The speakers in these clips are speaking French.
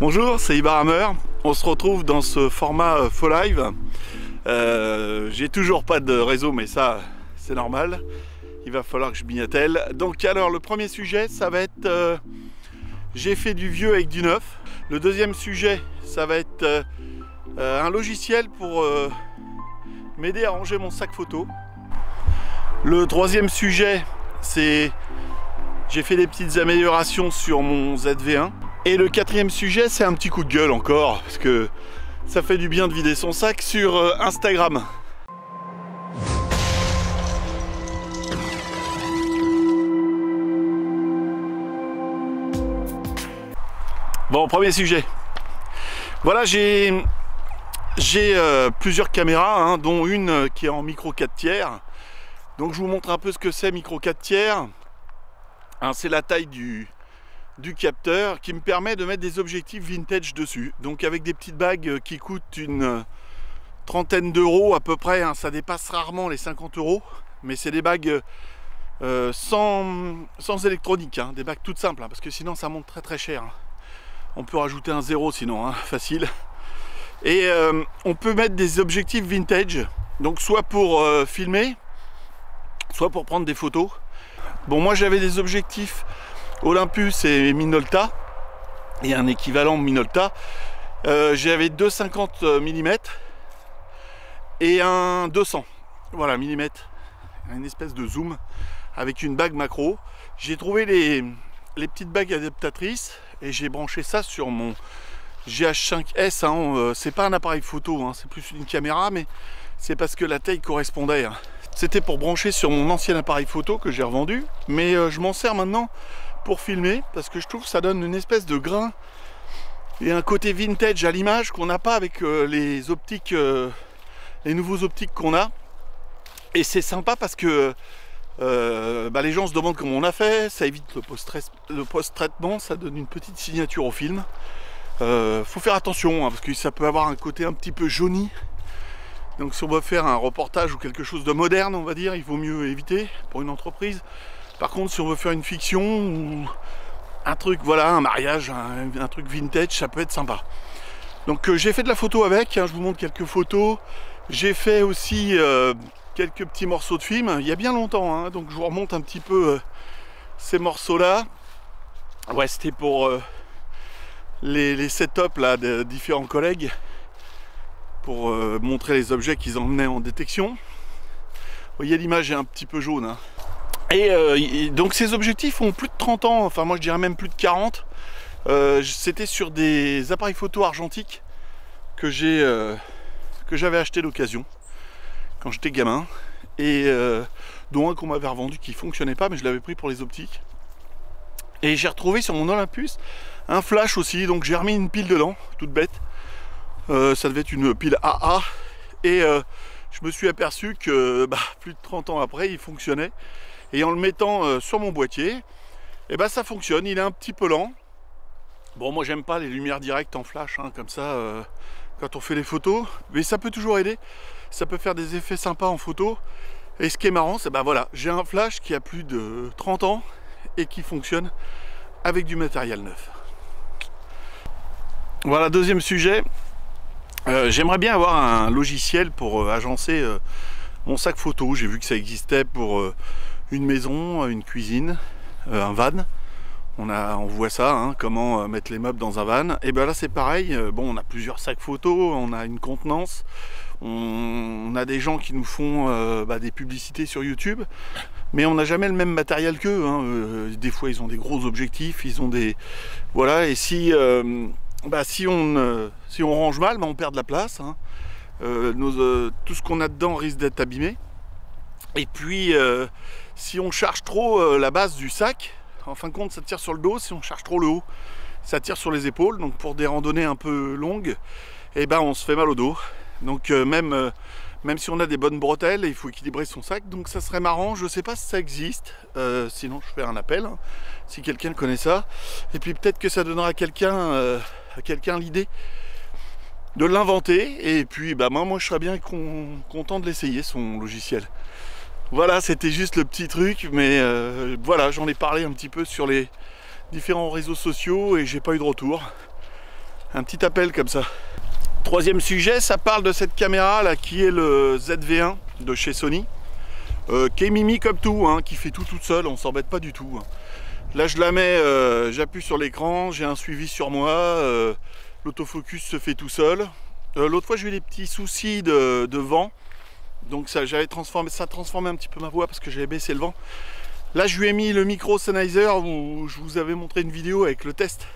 Bonjour, c'est Ibarhammer. On se retrouve dans ce format faux live. J'ai toujours pas de réseau, mais ça, c'est normal. Il va falloir que je m'y attelle. Donc, alors, le premier sujet, ça va être j'ai fait du vieux avec du neuf. Le deuxième sujet, ça va être un logiciel pour m'aider à ranger mon sac photo. Le troisième sujet, c'est j'ai fait des petites améliorations sur mon ZV1. Et le quatrième sujet, c'est un petit coup de gueule encore, parce que ça fait du bien de vider son sac sur Instagram. Bon, premier sujet. Voilà, j'ai plusieurs caméras, hein, dont une qui est en micro 4 tiers. Donc je vous montre un peu ce que c'est micro 4 tiers. Hein, c'est la taille du capteur qui me permet de mettre des objectifs vintage dessus, donc avec des petites bagues qui coûtent une trentaine d'euros à peu près, hein. Ça dépasse rarement les 50 euros, mais c'est des bagues sans électronique, hein, des bagues toutes simples, hein, parce que sinon ça monte très cher, hein. On peut rajouter un zéro sinon, hein, facile. Et on peut mettre des objectifs vintage, donc soit pour filmer, soit pour prendre des photos. Bon, moi j'avais des objectifs Olympus et Minolta, et un équivalent Minolta. J'avais 2,50 mm et un 200, voilà, mm, une espèce de zoom avec une bague macro. J'ai trouvé les petites bagues adaptatrices et j'ai branché ça sur mon GH5S, hein. C'est pas un appareil photo, hein, c'est plus une caméra, mais c'est parce que la taille correspondait, hein. C'était pour brancher sur mon ancien appareil photo que j'ai revendu, mais je m'en sers maintenant pour filmer, parce que je trouve que ça donne une espèce de grain et un côté vintage à l'image qu'on n'a pas avec les optiques, les nouveaux optiques qu'on a. Et c'est sympa parce que les gens se demandent comment on a fait, ça évite le post-traitement, ça donne une petite signature au film. Faut faire attention, hein, parce que ça peut avoir un côté un petit peu jauni. Donc si on veut faire un reportage ou quelque chose de moderne, on va dire, il vaut mieux éviter pour une entreprise. Par contre, si on veut faire une fiction ou un truc, voilà, un mariage, un truc vintage, ça peut être sympa. Donc j'ai fait de la photo avec, hein, je vous montre quelques photos. J'ai fait aussi quelques petits morceaux de film, il y a bien longtemps, hein, donc je vous remonte un petit peu ces morceaux-là. Ouais, c'était pour les setups là, de différents collègues, pour montrer les objets qu'ils emmenaient en détection. Vous voyez, l'image est un petit peu jaune, hein. Et donc ces objectifs ont plus de 30 ans, enfin moi je dirais même plus de 40. C'était sur des appareils photo argentiques que j'avais acheté d'occasion quand j'étais gamin, et dont un qu'on m'avait revendu qui fonctionnait pas, mais je l'avais pris pour les optiques. Et j'ai retrouvé sur mon Olympus un flash aussi, donc j'ai remis une pile dedans, toute bête. Ça devait être une pile AA, et je me suis aperçu que plus de 30 ans après il fonctionnait. Et en le mettant sur mon boîtier, et ça fonctionne. Il est un petit peu lent. Bon, moi j'aime pas les lumières directes en flash, hein, comme ça, quand on fait les photos, mais ça peut toujours aider. Ça peut faire des effets sympas en photo. Et ce qui est marrant, c'est voilà, j'ai un flash qui a plus de 30 ans et qui fonctionne avec du matériel neuf. Voilà, deuxième sujet. J'aimerais bien avoir un logiciel pour agencer mon sac photo. J'ai vu que ça existait pour une maison, une cuisine, un van. On voit ça, hein, comment mettre les meubles dans un van. Et là c'est pareil, bon, on a plusieurs sacs photos, on a une contenance, on a des gens qui nous font des publicités sur YouTube, mais on n'a jamais le même matériel qu'eux, hein. Des fois ils ont des gros objectifs, ils ont des... Voilà, et si on range mal, on perd de la place, hein. Tout ce qu'on a dedans risque d'être abîmé. Et puis si on charge trop la base du sac, en fin de compte ça tire sur le dos. Si on charge trop le haut, ça tire sur les épaules. Donc pour des randonnées un peu longues, on se fait mal au dos. Donc même si on a des bonnes bretelles, il faut équilibrer son sac. Donc ça serait marrant, je sais pas si ça existe, sinon je fais un appel, hein, si quelqu'un connaît ça. Et puis peut-être que ça donnera à quelqu'un l'idée de l'inventer. Et puis bah moi je serais bien content de l'essayer, son logiciel. Voilà, c'était juste le petit truc, mais voilà, j'en ai parlé un petit peu sur les différents réseaux sociaux et j'ai pas eu de retour. Un petit appel comme ça. Troisième sujet, ça parle de cette caméra là qui est le ZV1 de chez Sony, qui est mimi comme tout, hein, qui fait tout toute seule, on s'embête pas du tout. Hein. Là je la mets, j'appuie sur l'écran, j'ai un suivi sur moi, l'autofocus se fait tout seul. L'autre fois j'ai eu des petits soucis de vent, donc ça transformait un petit peu ma voix parce que j'avais baissé le vent. Là je lui ai mis le micro Sennheiser où je vous avais montré une vidéo avec le test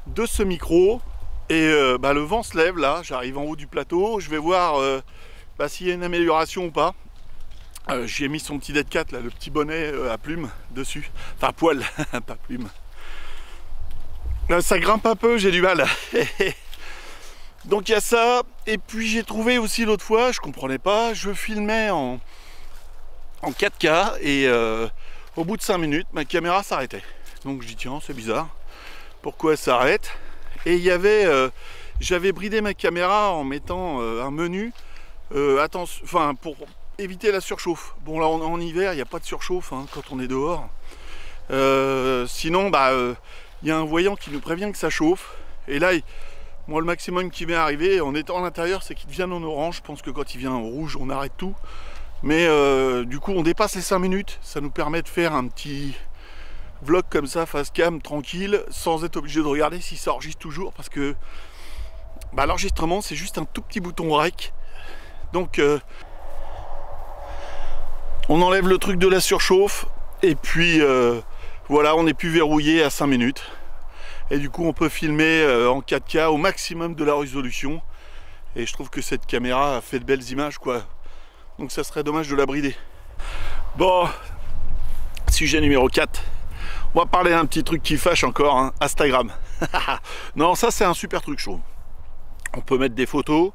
de ce micro. Et le vent se lève là, j'arrive en haut du plateau, je vais voir s'il y a une amélioration ou pas. J'ai mis son petit Dead Cat là, le petit bonnet à plumes dessus, enfin poil, pas plume. Ça grimpe un peu, j'ai du mal. Donc il y a ça, et puis j'ai trouvé aussi l'autre fois, je comprenais pas, je filmais en 4K et au bout de 5 minutes, ma caméra s'arrêtait. Donc je dis tiens, c'est bizarre, pourquoi elle s'arrête? Et il y avait, j'avais bridé ma caméra en mettant un menu, pour éviter la surchauffe. Bon là en hiver, il n'y a pas de surchauffe hein, quand on est dehors. Sinon, il y a un voyant qui nous prévient que ça chauffe. Et là, moi le maximum qui m'est arrivé en étant à l'intérieur, c'est qu'il devient en orange. Je pense que quand il vient en rouge, on arrête tout. Mais du coup, on dépasse les 5 minutes. Ça nous permet de faire un petit vlog comme ça, face cam, tranquille, sans être obligé de regarder si ça enregistre toujours, parce que l'enregistrement c'est juste un tout petit bouton rec. Donc on enlève le truc de la surchauffe et puis voilà, on n'est plus verrouillé à 5 minutes et du coup on peut filmer en 4K au maximum de la résolution et je trouve que cette caméra a fait de belles images quoi, donc ça serait dommage de la brider. Bon, sujet numéro 4. On va parler d'un petit truc qui fâche encore, hein, Instagram. Non, ça c'est un super truc chaud. On peut mettre des photos.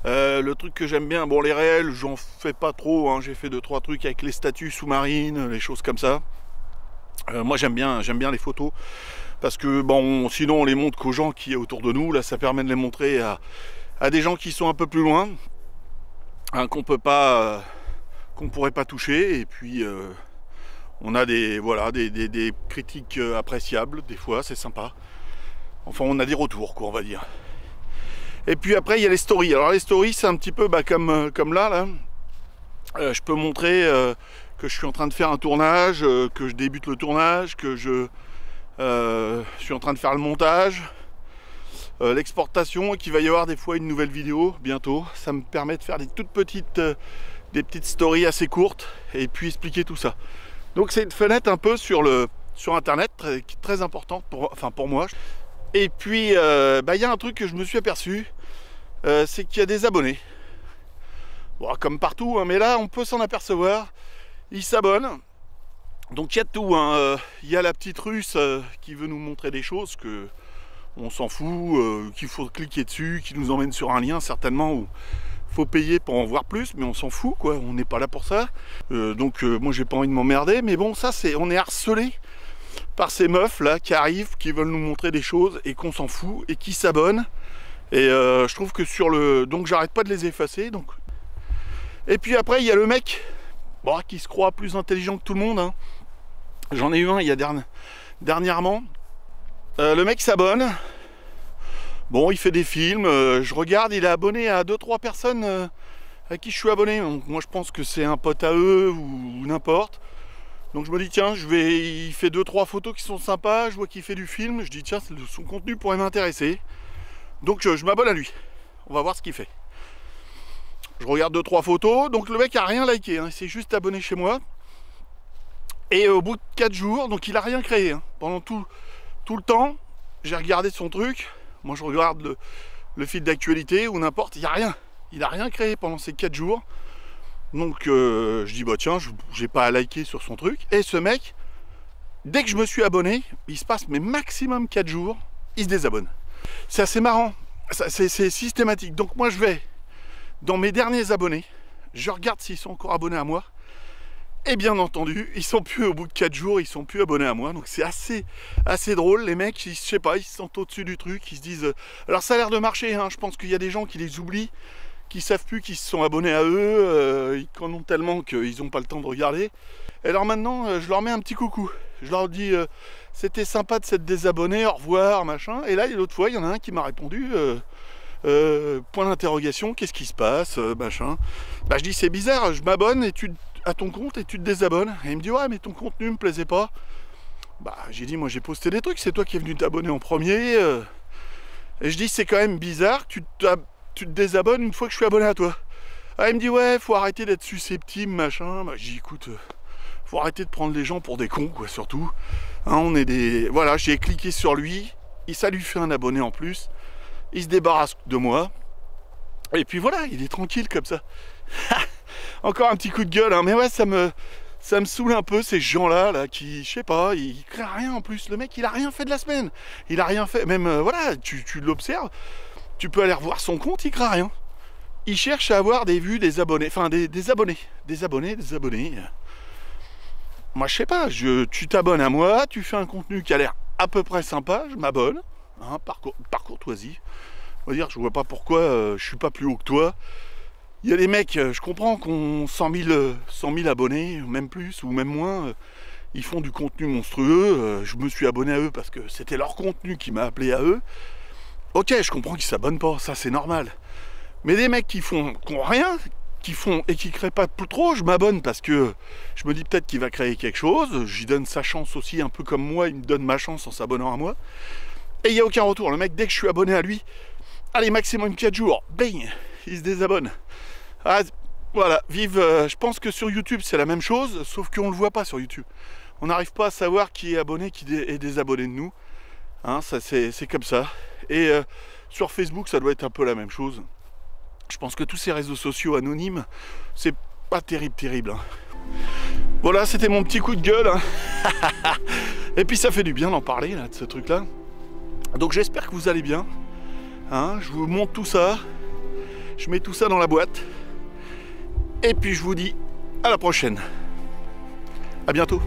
Le truc que j'aime bien, bon les réels, j'en fais pas trop. Hein, j'ai fait 2-3 trucs avec les statues sous-marines, les choses comme ça. Moi j'aime bien les photos. Parce que bon, sinon on les montre qu'aux gens qui est autour de nous. Là ça permet de les montrer à des gens qui sont un peu plus loin. Hein, qu'on pourrait pas toucher. Et puis... on a des critiques appréciables, des fois, c'est sympa. Enfin, on a des retours, quoi, on va dire. Et puis après, il y a les stories. Alors, les stories, c'est un petit peu comme là. Je peux montrer que je suis en train de faire un tournage, que je débute le tournage, que je suis en train de faire le montage, l'exportation, et qu'il va y avoir des fois une nouvelle vidéo bientôt. Ça me permet de faire des petites stories assez courtes, et puis expliquer tout ça. Donc c'est une fenêtre un peu sur internet très importante pour moi. Et puis il y a un truc que je me suis aperçu, c'est qu'il y a des abonnés. Bon, comme partout, hein, mais là on peut s'en apercevoir. Ils s'abonnent. Donc il y a tout. Hein. Il y a la petite russe qui veut nous montrer des choses que on s'en fout, qu'il faut cliquer dessus, qui nous emmène sur un lien certainement où faut payer pour en voir plus, mais on s'en fout quoi, on n'est pas là pour ça. Moi j'ai pas envie de m'emmerder, mais bon ça on est harcelé par ces meufs là qui arrivent, qui veulent nous montrer des choses et qu'on s'en fout et qui s'abonnent. Et je trouve que donc j'arrête pas de les effacer. Donc. Et puis après il y a le mec qui se croit plus intelligent que tout le monde. Hein. J'en ai eu un il y a dernièrement. Le mec s'abonne. Bon, il fait des films, je regarde, il est abonné à 2-3 personnes à qui je suis abonné. Donc moi je pense que c'est un pote à eux ou n'importe. Donc je me dis tiens, il fait 2-3 photos qui sont sympas, je vois qu'il fait du film, je dis tiens, son contenu pourrait m'intéresser. Donc je m'abonne à lui. On va voir ce qu'il fait. Je regarde 2-3 photos, donc le mec a rien liké, hein, il s'est juste abonné chez moi. Et au bout de 4 jours, donc il a rien créé. Hein. Pendant tout le temps, j'ai regardé son truc. Moi je regarde le fil d'actualité ou n'importe, il n'y a rien. Il n'a rien créé pendant ces 4 jours. Donc je dis bah tiens, j'ai pas à liker sur son truc. Et ce mec, dès que je me suis abonné, il se passe mes maximum 4 jours, il se désabonne. C'est assez marrant, c'est systématique. Donc moi je vais dans mes derniers abonnés, je regarde s'ils sont encore abonnés à moi. Et bien entendu, ils sont plus au bout de 4 jours, ils sont plus abonnés à moi. Donc c'est assez drôle. Les mecs, je sais pas, ils se sentent au-dessus du truc. Ils se disent... alors ça a l'air de marcher, hein. Je pense qu'il y a des gens qui les oublient, qui savent plus qu'ils se sont abonnés à eux. Ils en ont tellement qu'ils n'ont pas le temps de regarder. Et alors maintenant, je leur mets un petit coucou. Je leur dis, c'était sympa de s'être désabonné, au revoir, machin. Et là, l'autre fois, il y en a un qui m'a répondu... point d'interrogation, qu'est-ce qui se passe, machin. Bah je dis c'est bizarre, je m'abonne à ton compte et tu te désabonnes. Et il me dit ouais mais ton contenu me plaisait pas. Bah j'ai dit moi j'ai posté des trucs, c'est toi qui es venu t'abonner en premier. Et je dis c'est quand même bizarre, tu te désabonnes une fois que je suis abonné à toi. Ah il me dit ouais faut arrêter d'être susceptible machin. Bah je dis écoute, faut arrêter de prendre les gens pour des cons quoi surtout. Hein, on est des. Voilà, j'ai cliqué sur lui, et ça lui fait un abonné en plus. Il se débarrasse de moi. Et puis voilà, il est tranquille comme ça. Encore un petit coup de gueule, hein. Mais ouais, ça me saoule un peu ces gens-là, là, qui, je sais pas, ils créent rien en plus. Le mec, il a rien fait de la semaine. Il a rien fait. Même, voilà, tu l'observes. Tu peux aller revoir son compte, il crée rien. Il cherche à avoir des vues, des abonnés. Enfin, des abonnés. Des abonnés. Moi, je sais pas. Tu t'abonnes à moi, tu fais un contenu qui a l'air à peu près sympa, je m'abonne. Hein, par courtoisie. On va dire, je vois pas pourquoi je suis pas plus haut que toi. Il y a des mecs, je comprends qu'on 100 000 abonnés, même plus ou même moins, ils font du contenu monstrueux. Je me suis abonné à eux parce que c'était leur contenu qui m'a appelé à eux. Ok, je comprends qu'ils s'abonnent pas, ça c'est normal. Mais des mecs qui ont rien, qui font et qui créent pas plus trop, je m'abonne parce que je me dis peut-être qu'il va créer quelque chose. J'y donne sa chance aussi, un peu comme moi, il me donne ma chance en s'abonnant à moi. Et il n'y a aucun retour. Le mec, dès que je suis abonné à lui, allez, maximum 4 jours, bing, il se désabonne. Ah, voilà, vive. Je pense que sur YouTube, c'est la même chose, sauf qu'on ne le voit pas sur YouTube. On n'arrive pas à savoir qui est abonné, qui est désabonné de nous. Hein, ça, c'est comme ça. Et sur Facebook, ça doit être un peu la même chose. Je pense que tous ces réseaux sociaux anonymes, c'est pas terrible. Hein. Voilà, c'était mon petit coup de gueule. Hein. Et puis ça fait du bien d'en parler, là, de ce truc-là. Donc j'espère que vous allez bien. Hein, je vous montre tout ça. Je mets tout ça dans la boîte. Et puis je vous dis à la prochaine. À bientôt.